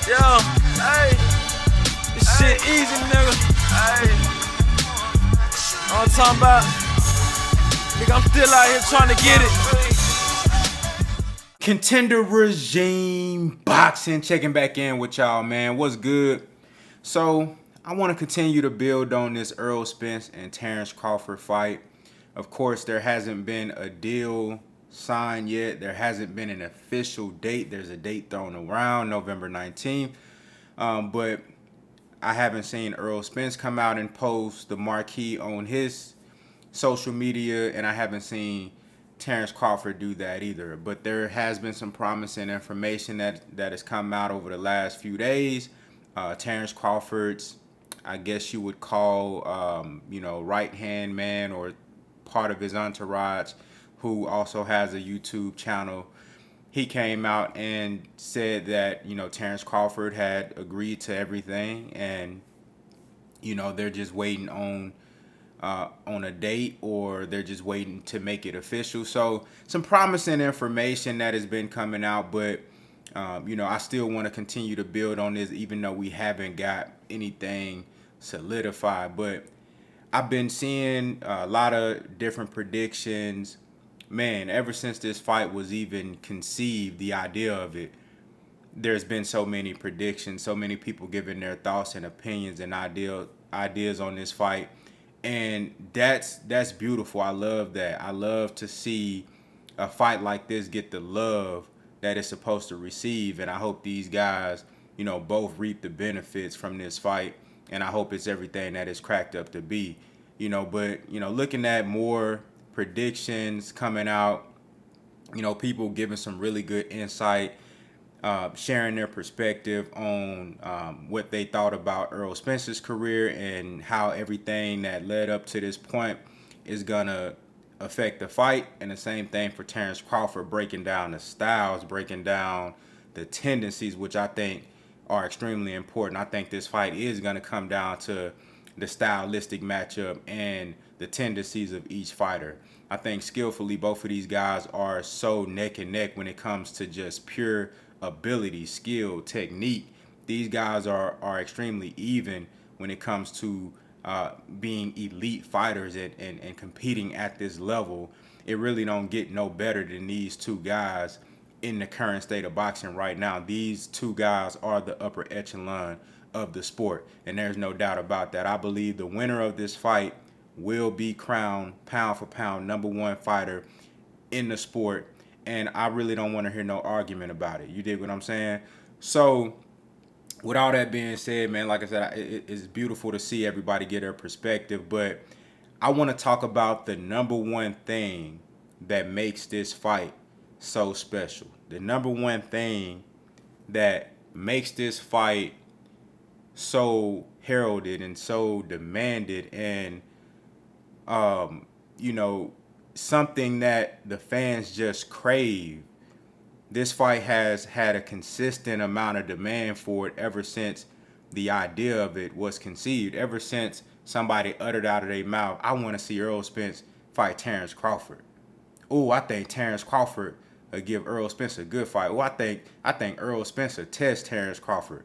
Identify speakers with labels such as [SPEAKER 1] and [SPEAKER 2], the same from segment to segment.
[SPEAKER 1] Yo, hey, this shit easy, nigga. Hey, all I'm talking about, nigga, I'm still out here trying to get it.
[SPEAKER 2] Contender Regime Boxing, checking back in with y'all, man. What's good? So, I want to continue to build on this ERROL Spence and Terence Crawford fight. Of course, there hasn't been a deal signed yet. There hasn't been an official date. There's a date thrown around, November 19th. But I haven't seen ERROL Spence come out and post the marquee on his social media, and I haven't seen Terence Crawford do that either. But there has been some promising information that has come out over the last few days. Terence Crawford's, I guess you would call, right-hand man or part of his entourage, who also has a YouTube channel. He came out and said that, Terence Crawford had agreed to everything, and, they're just waiting on a date, or they're just waiting to make it official. So some promising information that has been coming out, but I still want to continue to build on this, even though we haven't got anything solidified. But I've been seeing a lot of different predictions. Man, ever since this fight was even conceived, the idea of it, there's been so many predictions, so many people giving their thoughts and opinions and ideas on this fight. And that's beautiful. I love that. I love to see a fight like this get the love that it's supposed to receive. And I hope these guys, both reap the benefits from this fight. And I hope it's everything that it's cracked up to be. But looking at more predictions coming out, people giving some really good insight, sharing their perspective on what they thought about ERROL Spence's career and how everything that led up to this point is gonna affect the fight. And the same thing for Terence Crawford, breaking down the styles, breaking down the tendencies, which I think are extremely important. I think this fight is gonna come down to the stylistic matchup and the tendencies of each fighter. I think skillfully both of these guys are so neck and neck when it comes to just pure ability, skill, technique. These guys are extremely even when it comes to being elite fighters and competing at this level. It really don't get no better than these two guys in the current state of boxing right now. These two guys are the upper echelon of the sport, and there's no doubt about that. I believe the winner of this fight will be crowned pound for pound #1 fighter in the sport, and I really don't want to hear no argument about it. You dig what I'm saying? So with all that being said, man, like I said, it's beautiful to see everybody get their perspective, but I want to talk about the #1 thing that makes this fight so special. The #1 thing that makes this fight so heralded and so demanded, and something that the fans just crave. This fight has had a consistent amount of demand for it ever since the idea of it was conceived, ever since somebody uttered out of their mouth, I want to see ERROL Spence fight Terence Crawford. Oh, I think Terence Crawford will give ERROL Spence a good fight. Oh, I think ERROL Spence will test Terence Crawford.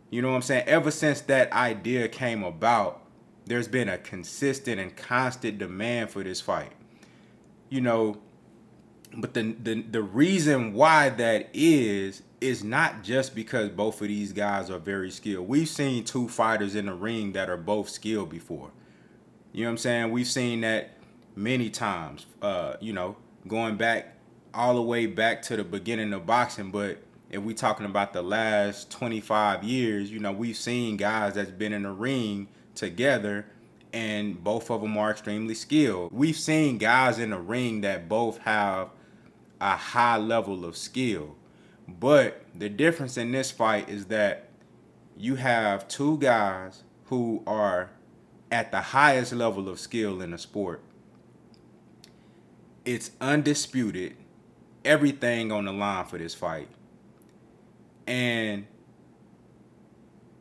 [SPEAKER 2] You know what I'm saying? Ever since that idea came about, there's been a consistent and constant demand for this fight. But the reason why that is not just because both of these guys are very skilled. We've seen two fighters in the ring that are both skilled before. You know what I'm saying? We've seen that many times, going back all the way back to the beginning of boxing. But if we're talking about the last 25 years, we've seen guys that's been in the ring together, and both of them are extremely skilled. We've seen guys in the ring that both have a high level of skill. But the difference in this fight is that you have two guys who are at the highest level of skill in the sport. It's undisputed. Everything on the line for this fight. And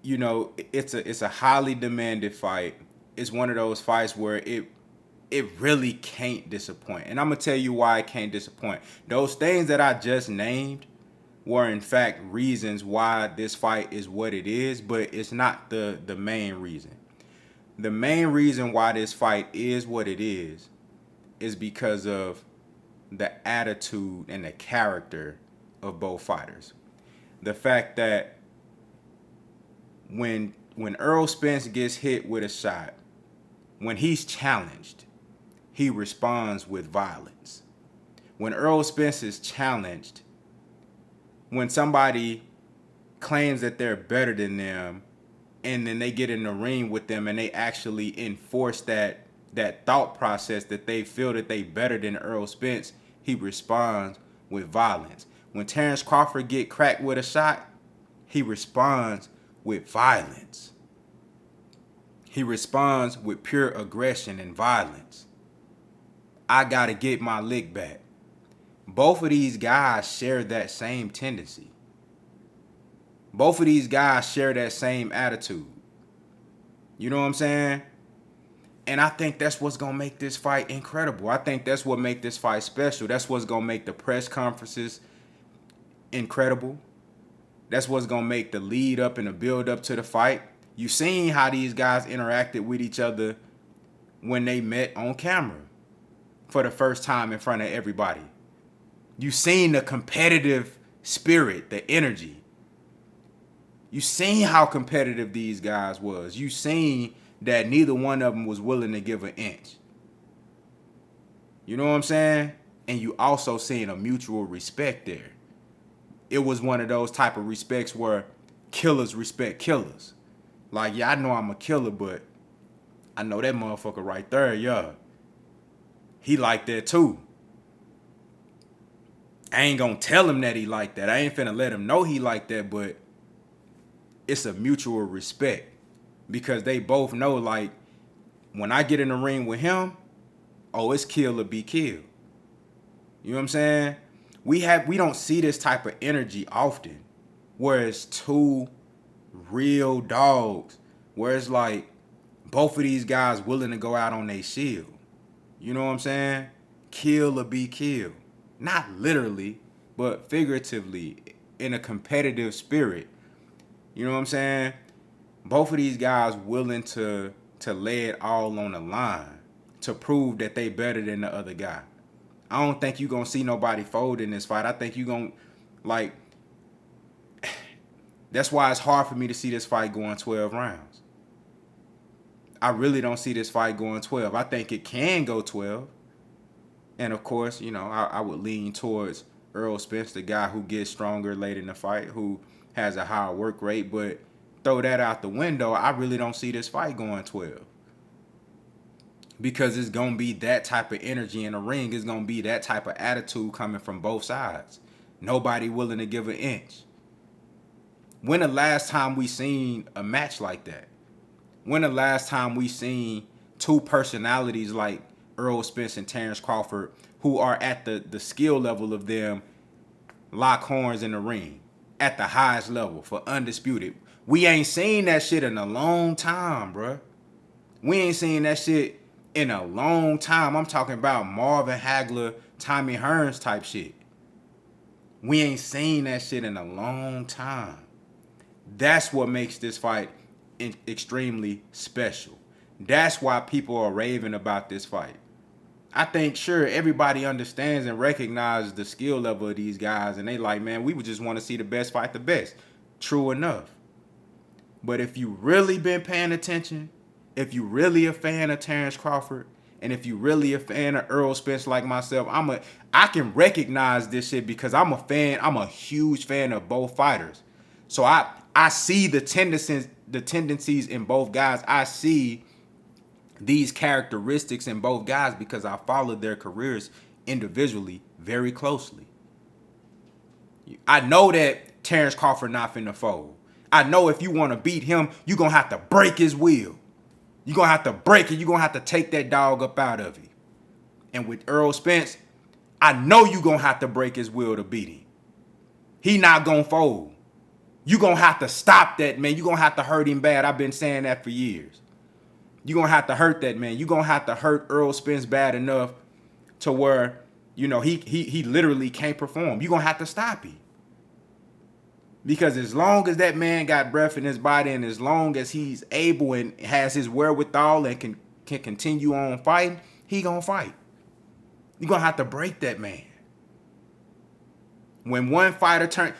[SPEAKER 2] it's a highly demanded fight. It's one of those fights where it really can't disappoint. And I'm going to tell you why it can't disappoint. Those things that I just named, were in fact reasons why this fight is what it is, but it's not the main reason. The main reason why this fight is what it is because of the attitude and the character of both fighters. The fact that when Errol Spence gets hit with a shot, when he's challenged, he responds with violence. When Errol Spence is challenged, when somebody claims that they're better than them, and then they get in the ring with them and they actually enforce that thought process that they feel that they better than Errol Spence, he responds with violence. When Terence Crawford get cracked with a shot, he responds with violence. He responds with pure aggression and violence. I gotta get my lick back. Both of these guys share that same tendency. Both of these guys share that same attitude. You know what I'm saying? And I think that's what's going to make this fight incredible. I think that's what makes this fight special. That's what's going to make the press conferences incredible. That's what's going to make the lead up and the build up to the fight. You've seen how these guys interacted with each other when they met on camera for the first time in front of everybody. You've seen the competitive spirit, the energy. You seen how competitive these guys was. You seen that neither one of them was willing to give an inch. You know what I'm saying? And you also seen a mutual respect there. It was one of those type of respects where killers respect killers. Like, yeah, I know I'm a killer, but I know that motherfucker right there, yeah. He like that too. I ain't gonna tell him that he like that. I ain't finna let him know he like that, but it's a mutual respect because they both know, like, when I get in the ring with him, oh, it's kill or be killed. You know what I'm saying? We don't see this type of energy often, where it's two real dogs, where it's like both of these guys willing to go out on their shield. You know what I'm saying? Kill or be killed. Not literally, but figuratively, in a competitive spirit. You know what I'm saying? Both of these guys willing to lay it all on the line to prove that they better than the other guy. I don't think you're going to see nobody fold in this fight. I think you're going to, like, that's why it's hard for me to see this fight going 12 rounds. I really don't see this fight going 12. I think it can go 12. And, of course, you know, I would lean towards Errol Spence, the guy who gets stronger late in the fight, who has a higher work rate, but throw that out the window, I really don't see this fight going 12. Because it's going to be that type of energy in the ring. It's going to be that type of attitude coming from both sides. Nobody willing to give an inch. When the last time we seen a match like that? When the last time we seen two personalities like Errol Spence and Terence Crawford, who are at the skill level of them, lock horns in the ring at the highest level for Undisputed? We ain't seen that shit in a long time, bruh. We ain't seen that shit in a long time. I'm talking about Marvin Hagler, Tommy Hearns type shit. We ain't seen that shit in a long time. That's what makes this fight extremely special. That's why people are raving about this fight. I think, sure, everybody understands and recognizes the skill level of these guys, and they like, man, we would just want to see the best fight the best. True enough. But if you really been paying attention, if you really a fan of Terence Crawford, and if you really a fan of Errol Spence like myself, I can recognize this shit because I'm a fan. I'm a huge fan of both fighters. So I see the tendencies in both guys. I see these characteristics in both guys because I followed their careers individually very closely. I know that Terence Crawford not finna fold. I know if you want to beat him, you're going to have to break his will. You're going to have to break it. You're going to have to take that dog up out of him. And with Errol Spence, I know you're going to have to break his will to beat him. He not going to fold. You're going to have to stop that, man. You're going to have to hurt him bad. I've been saying that for years. You're going to have to hurt that, man. You're going to have to hurt Errol Spence bad enough to where, you know, he literally can't perform. You're going to have to stop him. Because as long as that man got breath in his body, and as long as he's able and has his wherewithal and can continue on fighting, he gonna fight. You're gonna have to break that man. When one fighter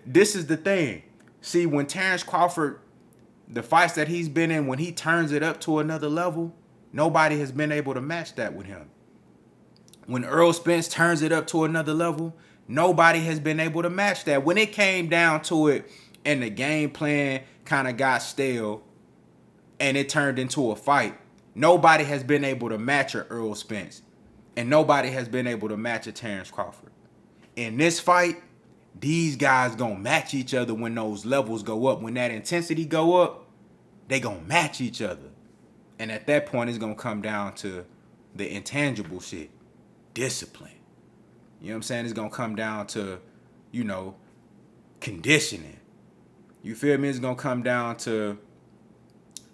[SPEAKER 2] this is the thing. See, when Terence Crawford, the fights that he's been in, when he turns it up to another level, nobody has been able to match that with him. When Errol Spence turns it up to another level, nobody has been able to match that. When it came down to it and the game plan kind of got stale and it turned into a fight, nobody has been able to match a Errol Spence. And nobody has been able to match a Terence Crawford. In this fight, these guys gonna match each other when those levels go up. When that intensity go up, they gonna match each other. And at that point, it's gonna come down to the intangible shit. Discipline. You know what I'm saying? It's gonna come down to, conditioning. You feel me? It's gonna come down to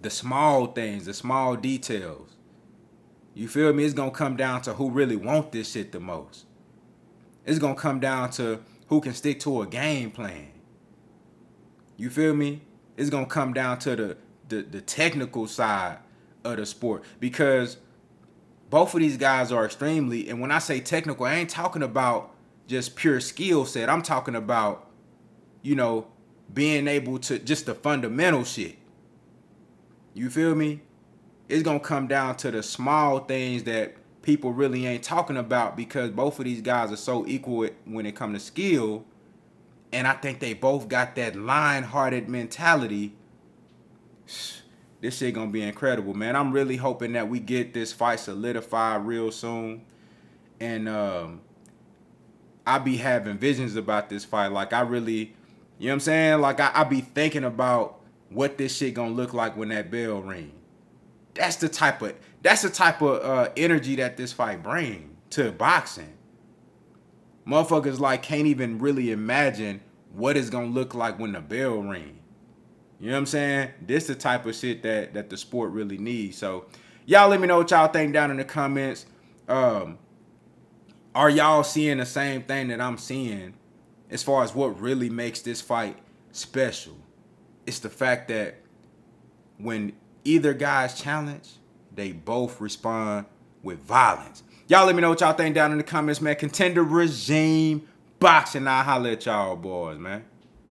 [SPEAKER 2] the small things, the small details. You feel me? It's gonna come down to who really want this shit the most. It's gonna come down to who can stick to a game plan. You feel me? It's gonna come down to the technical side of the sport, because both of these guys are extremely, and when I say technical, I ain't talking about just pure skill set. I'm talking about, being able to just the fundamental shit. You feel me? It's gonna come down to the small things that people really ain't talking about, because both of these guys are so equal when it comes to skill. And I think they both got that lion-hearted mentality. This shit gonna be incredible, man. I'm really hoping that we get this fight solidified real soon. And I be having visions about this fight. Like, I really, you know what I'm saying? Like, I be thinking about what this shit gonna look like when that bell ring. That's the type of energy that this fight bring to boxing. Motherfuckers can't even really imagine what it's gonna look like when the bell ring. You know what I'm saying? This the type of shit that the sport really needs. So y'all let me know what y'all think down in the comments. Are y'all seeing the same thing that I'm seeing as far as what really makes this fight special? It's the fact that when either guy's challenge, they both respond with violence. Y'all let me know what y'all think down in the comments, man. Contender regime boxing. I'll holler at y'all boys, man.